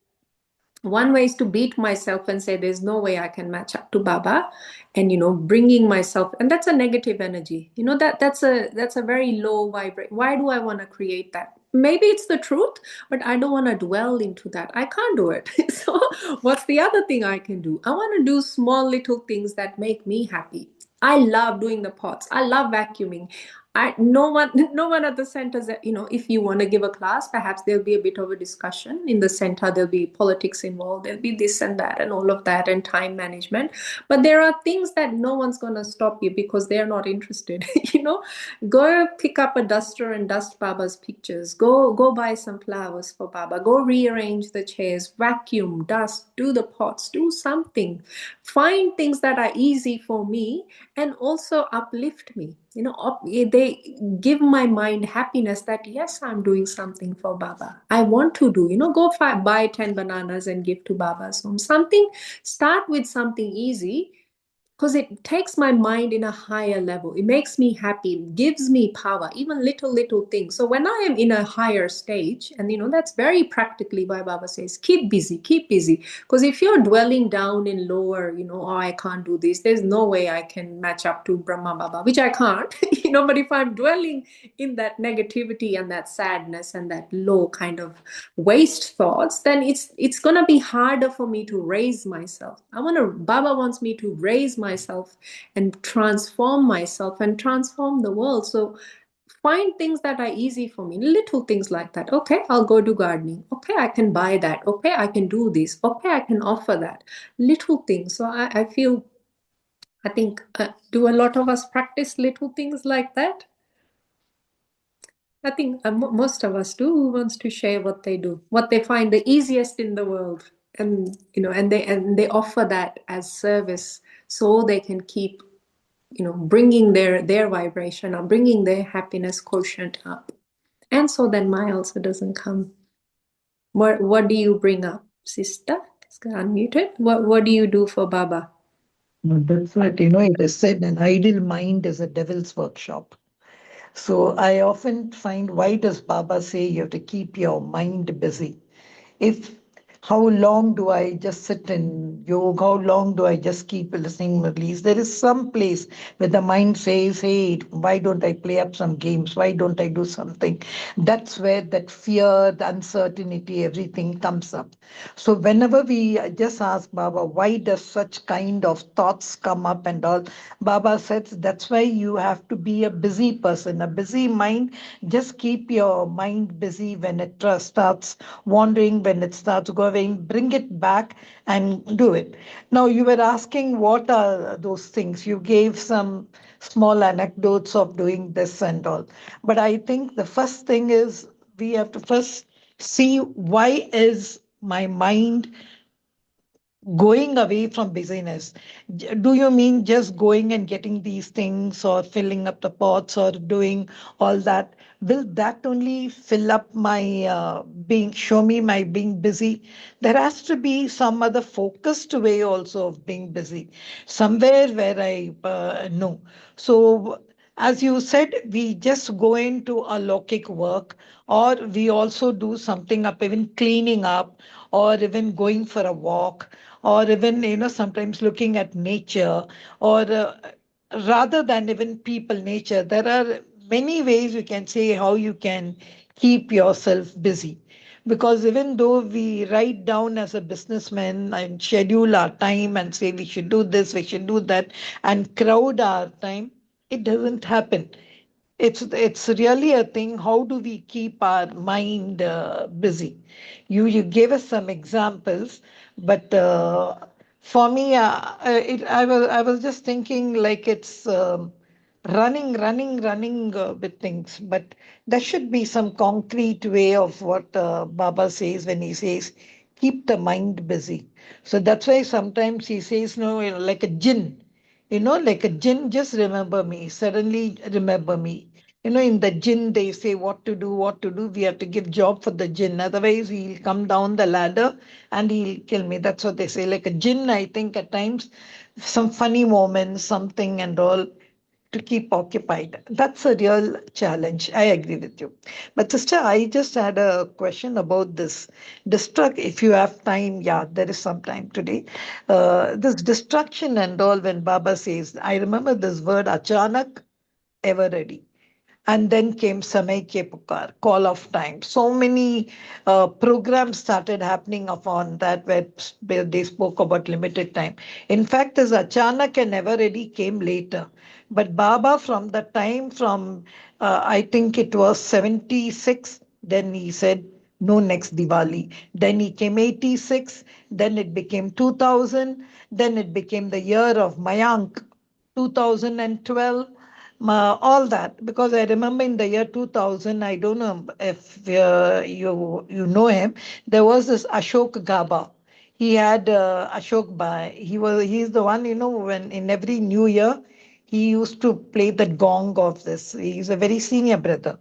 one way is to beat myself and say there's no way I can match up to Baba, and bringing myself, and that's a negative energy, that's a very low vibrate. Why do I want to create that? Maybe it's the truth, but I don't want to dwell into that. I can't do it. So what's the other thing I can do? I want to do small little things that make me happy. I love doing the pots. I love vacuuming. No one at the center, if you want to give a class, perhaps there'll be a bit of a discussion in the center. There'll be politics involved. There'll be this and that and all of that, and time management. But there are things that no one's going to stop you because they're not interested. Go pick up a duster and dust Baba's pictures. Go buy some flowers for Baba. Go rearrange the chairs, vacuum, dust, do the pots, do something. Find things that are easy for me and also uplift me. They give my mind happiness that yes, I'm doing something for Baba. I want to do, go buy 10 bananas and give to Baba's home. Start with something easy, because it takes my mind in a higher level. It makes me happy, it gives me power, even little things. So when I am in a higher stage, and that's very practically why Baba says keep busy, because if you're dwelling down in lower, oh, I can't do this, there's no way I can match up to Brahma Baba, which I can't. But if I'm dwelling in that negativity and that sadness and that low kind of waste thoughts, then it's going to be harder for me to raise myself. Baba wants me to raise myself and transform myself and transform the world. So find things that are easy for me, little things like that. Okay, I'll go do gardening. Okay, I can buy that. Okay, I can do this. Okay, I can offer that. Little things. So I feel, I think, do a lot of us practice little things like that? I think most of us do. Who wants to share what they do, what they find the easiest in the world, and and they offer that as service, so they can keep bringing their vibration or bringing their happiness quotient up, and so then my also doesn't come. What do you bring up, sister? It's unmuted. What do you do for Baba? That's what, it is said an idle mind is a devil's workshop. So I often find, why does Baba say you have to keep your mind busy? If How long do I just sit in yoga? How long do I just keep listening Murlis? There is some place where the mind says, hey, why don't I play up some games? Why don't I do something? That's where that fear, the uncertainty, everything comes up. So whenever we just ask Baba, why does such kind of thoughts come up and all? Baba says that's why you have to be a busy person, a busy mind. Just keep your mind busy when it starts wandering, when it starts going, bring it back and do it. Now, you were asking what are those things. You gave some small anecdotes of doing this and all. But I think the first thing is we have to first see, why is my mind going away from busyness? Do you mean just going and getting these things or filling up the pots or doing all that? Will that only fill up my show me my being busy? There has to be some other focused way also of being busy, somewhere where I know. So, as you said, we just go into a lokic work, or we also do something up, even cleaning up, or even going for a walk, or even, sometimes looking at nature, or rather than even people, nature. There are many ways you can say how you can keep yourself busy. Because even though we write down as a businessman and schedule our time and say we should do this, we should do that, and crowd our time, it doesn't happen. It's really a thing. How do we keep our mind busy? You gave us some examples, but for me, I was just thinking like it's running with things. But there should be some concrete way of what Baba says when he says keep the mind busy. So that's why sometimes he says, no, like a jinn. Like a jinn, just remember me, suddenly remember me. In the jinn, they say what to do, what to do. We have to give job for the jinn. Otherwise, he'll come down the ladder and he'll kill me. That's what they say. Like a jinn, I think at times, some funny moments, something and all to keep occupied. That's a real challenge. I agree with you. But sister, I just had a question about this destruct. If you have time, yeah, there is some time today. This destruction and all, when Baba says, I remember this word achanak, ever ready. And then came Samay Ke Pukar, Call of Time. So many programs started happening upon that where they spoke about limited time. In fact, this Achanak and Ever Ready came later. But Baba, from the time from, I think it was 76, then he said, no next Diwali. Then he came 86, then it became 2000, then it became the year of Mayank, 2012, all that. Because I remember in the year 2000, I don't know if you know him, there was this Ashok Gaba. He had Ashok Bai. He's the one, when in every new year he used to play the gong of this. He's a very senior brother.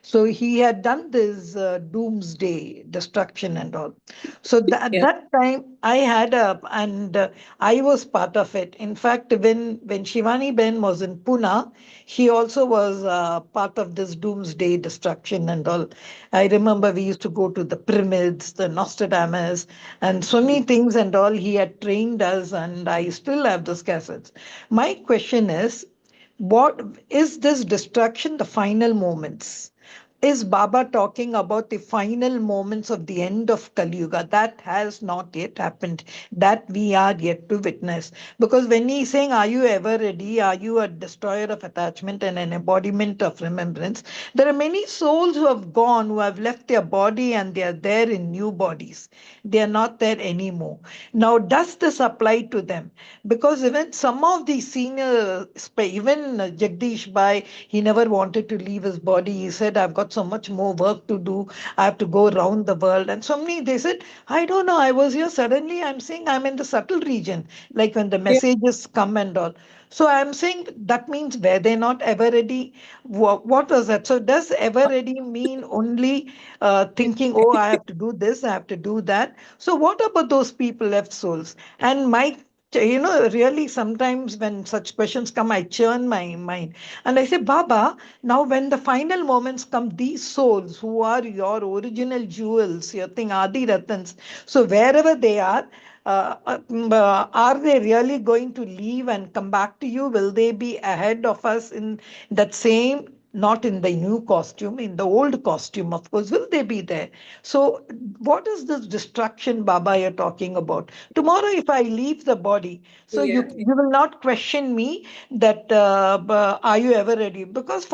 So he had done this doomsday destruction and all. So at Yeah. that time, I had and I was part of it. In fact, when Shivani Ben was in Pune, she also was part of this doomsday destruction and all. I remember we used to go to the pyramids, the Nostradamus, and so many things and all. He had trained us, and I still have those cassettes. My question is, what is this destruction, the final moments? Is Baba talking about the final moments of the end of Kali Yuga? That has not yet happened, that we are yet to witness. Because when he's saying, are you ever ready? Are you a destroyer of attachment and an embodiment of remembrance? There are many souls who have gone, who have left their body and they are there in new bodies. They are not there anymore. Now, does this apply to them? Because even some of the senior, even Jagdish Bhai, he never wanted to leave his body. He said, I've got got so much more work to do. I have to go around the world. And so many, they said, I don't know, I was here. Suddenly I'm saying I'm in the subtle region, like when the Yeah. messages come and all. So I'm saying that means were they not ever ready? What was that? So does ever ready mean only thinking, oh, I have to do this, I have to do that? So what about those people left souls? And really sometimes when such questions come, I churn my mind and I say, Baba, now when the final moments come, these souls who are your original jewels, your thing, Adi Ratans, so wherever they are they really going to leave and come back to you? Will they be ahead of us in that same, not in the new costume, in the old costume, of course, will they be there? So, what is this destruction, Baba, you're talking about? Tomorrow, if I leave the body, so Yeah. you will not question me that are you ever ready? Because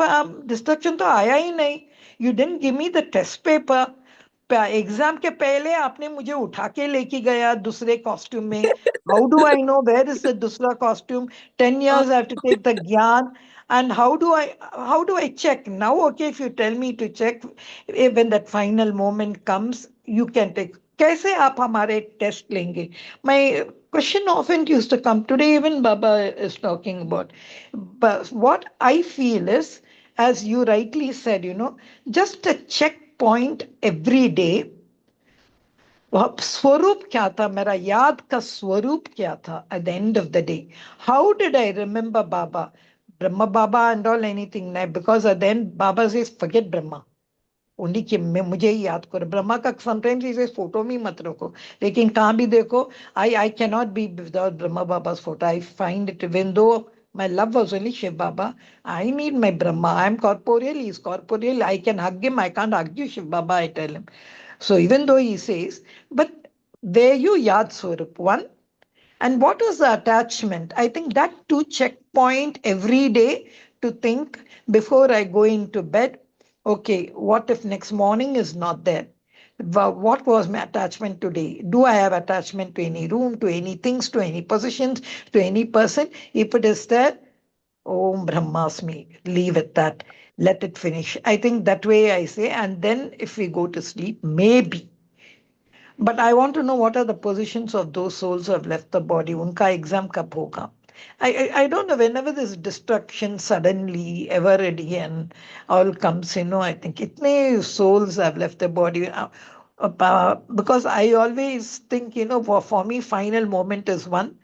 destruction to aaya hi nahi. You didn't give me the test paper. Exam के पहले आपने मुझे उठा के लेके गया दूसरे costume में how do I know where is the दूसरा costume 10 Oh, years I have to take the gyan and how do I check now? Okay, if you tell me to check, when that final moment comes you can take. कैसे आप हमारे test लेंगे? My question often used to come today, even Baba is talking about, but what I feel is, as you rightly said, just a checkpoint every day. वह स्वरूप क्या था, मेरा याद का स्वरूप क्या था at the end of the day? How did I remember Baba? Brahma Baba and all, anything? Because at the end Baba says, forget Brahma. उन्हीं के मैं मुझे ही याद करो. ब्रह्मा का समटाइम्स इसे फोटो में मत रखो, लेकिन कहाँ भी देखो, I can not be without Brahma Baba's photo. I find it, even though my love was only Shiv Baba, I need my Brahma. I am corporeal, he is corporeal. I can hug him, I can't hug you, Shiv Baba, I tell him. So even though he says, but where you Yad Swarup, one, and what was the attachment? I think that to checkpoint every day to think before I go into bed, okay, what if next morning is not there? What was my attachment today? Do I have attachment to any room, to any things, to any positions, to any person? If it is there, Om Brahmasmi, leave it that. Let it finish. I think that way I say. And then if we go to sleep, maybe. But I want to know what are the positions of those souls who have left the body. Unka exam kab hoga? I don't know. Whenever this destruction suddenly, ever again, all comes, I think itne souls have left the body. Because I always think, for me, final moment is one.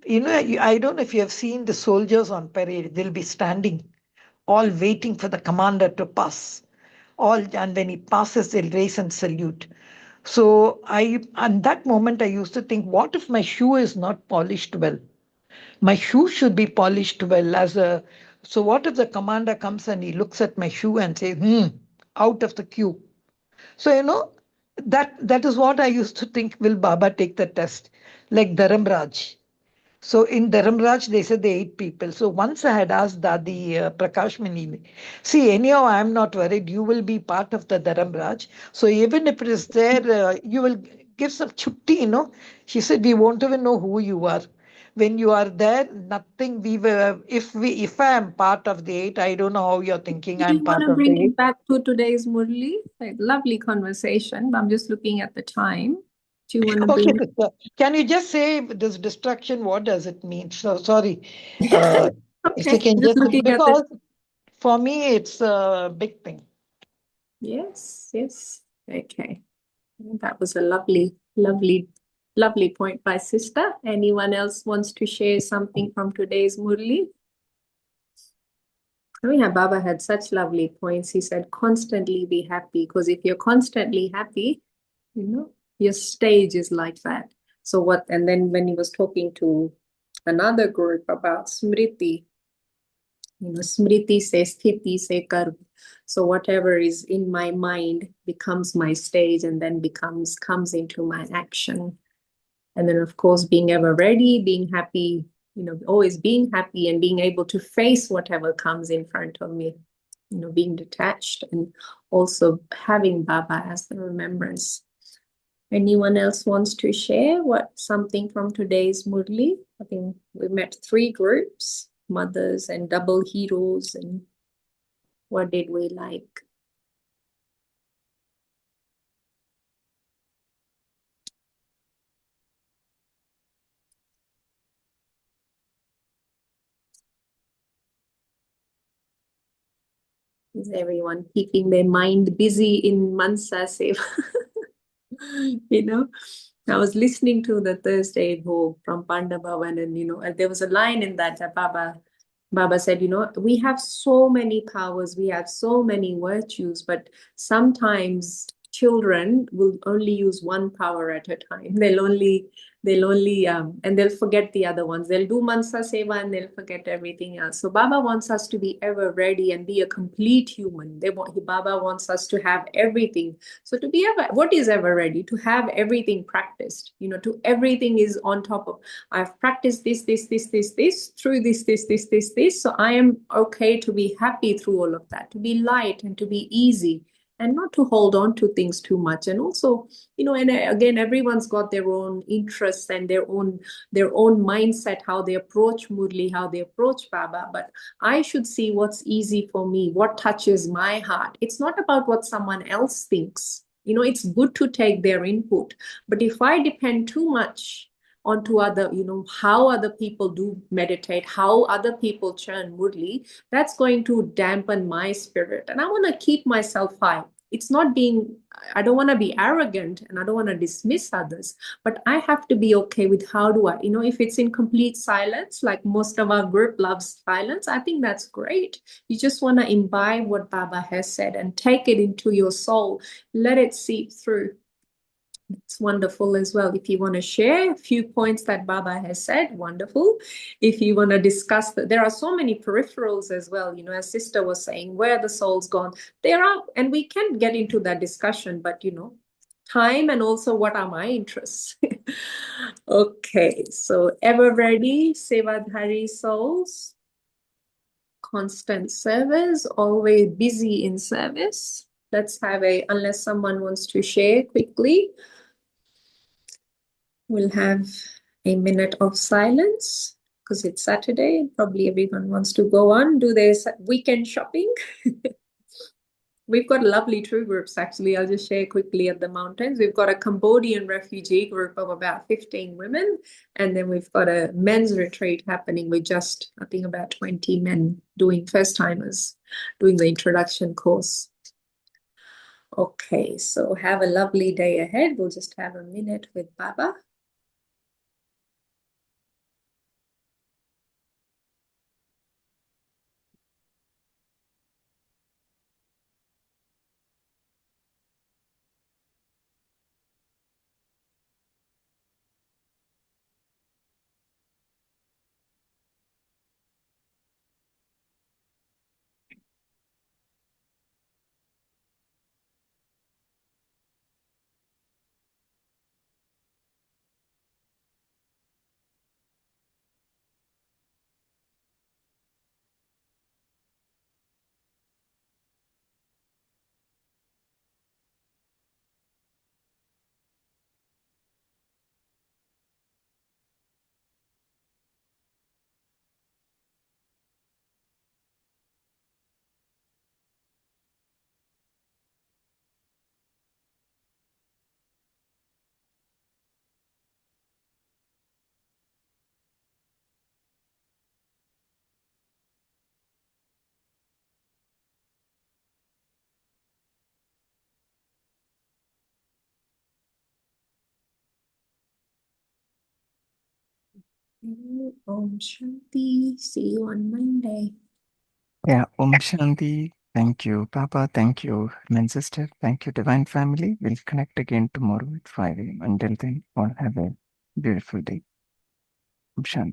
I don't know if you have seen the soldiers on parade. They'll be standing, all waiting for the commander to pass. And when he passes, they'll raise and salute. So at that moment, I used to think, what if my shoe is not polished well? My shoe should be polished well so what if the commander comes and he looks at my shoe and says, out of the queue. So, that is what I used to think, will Baba take the test? Like Dharamraj. So in Dharamraj, they said they 8 people. So once I had asked Dadi Prakash Mani, see, anyhow, I'm not worried. You will be part of the Dharamraj. So even if it is there, you will give some chutti. She said, we won't even know who you are. When you are there, nothing, if I am part of the 8, I don't know how you're thinking do you I'm want part to of bring the 8. it back to today's Murli? Like, lovely conversation. I'm just looking at the time. Do you want to Okay, bring sister. Can you just say this distraction, what does it mean? So sorry. Uh, if you Okay, can just just, looking at the because for me, it's a big thing. yes. Okay. That was a lovely point by sister. Anyone else wants to share something from today's Murli? I mean, Baba had such lovely points. He said, constantly be happy, because if you're constantly happy, your stage is like that. So what, and then when he was talking to another group about Smriti, Smriti se sthiti se karma. So whatever is in my mind becomes my stage and then comes into my action. And then, of course, being ever ready, being happy, always being happy and being able to face whatever comes in front of me, being detached and also having Baba as the remembrance. Anyone else wants to share something from today's Murli? I think we met 3 groups, mothers and double heroes, and what did we like? Is everyone keeping their mind busy in Mansa Seva? You know, I was listening to the Thursday Bhog from Panda Bhavan, and there was a line in that Baba said, we have so many powers, we have so many virtues, but sometimes children will only use one power at a time. They'll only and they'll forget the other ones. They'll do Mansa Seva and they'll forget everything else. So Baba wants us to be ever ready and be a complete human. Baba wants us to have everything. So to be ever, what is ever ready? To have everything practiced. To everything is on top of. I've practiced this through this. So I am okay to be happy through all of that, to be light and to be easy and not to hold on to things too much. And also, and again, everyone's got their own interests and their own mindset, how they approach Murli, how they approach Baba. But I should see what's easy for me, what touches my heart. It's not about what someone else thinks. It's good to take their input. But if I depend too much onto other, how other people do meditate, how other people churn Murli, that's going to dampen my spirit. And I want to keep myself high. It's not I don't want to be arrogant and I don't want to dismiss others, but I have to be okay with how do I, if it's in complete silence, like most of our group loves silence, I think that's great. You just want to imbibe what Baba has said and take it into your soul, let it seep through. It's wonderful as well. If you want to share a few points that Baba has said, wonderful. If you want to discuss that, there are so many peripherals as well. As Sister was saying, where the soul's gone. There are, and we can get into that discussion, but time and also what are my interests. Okay, so ever ready, Sevadhari souls, constant service, always busy in service. Let's have unless someone wants to share quickly. We'll have a minute of silence because it's Saturday. Probably everyone wants to go on, do their weekend shopping. We've got lovely true groups, actually. I'll just share quickly at the mountains. We've got a Cambodian refugee group of about 15 women. And then we've got a men's retreat happening with just, I think, about 20 men doing first-timers, doing the introduction course. Okay, so have a lovely day ahead. We'll just have a minute with Baba. Om Shanti. See you on Monday. Yeah, Om Shanti. Thank you, Papa. Thank you, men sister. Thank you, Divine Family. We'll connect again tomorrow at 5 a.m. Until then, all have a beautiful day. Om Shanti.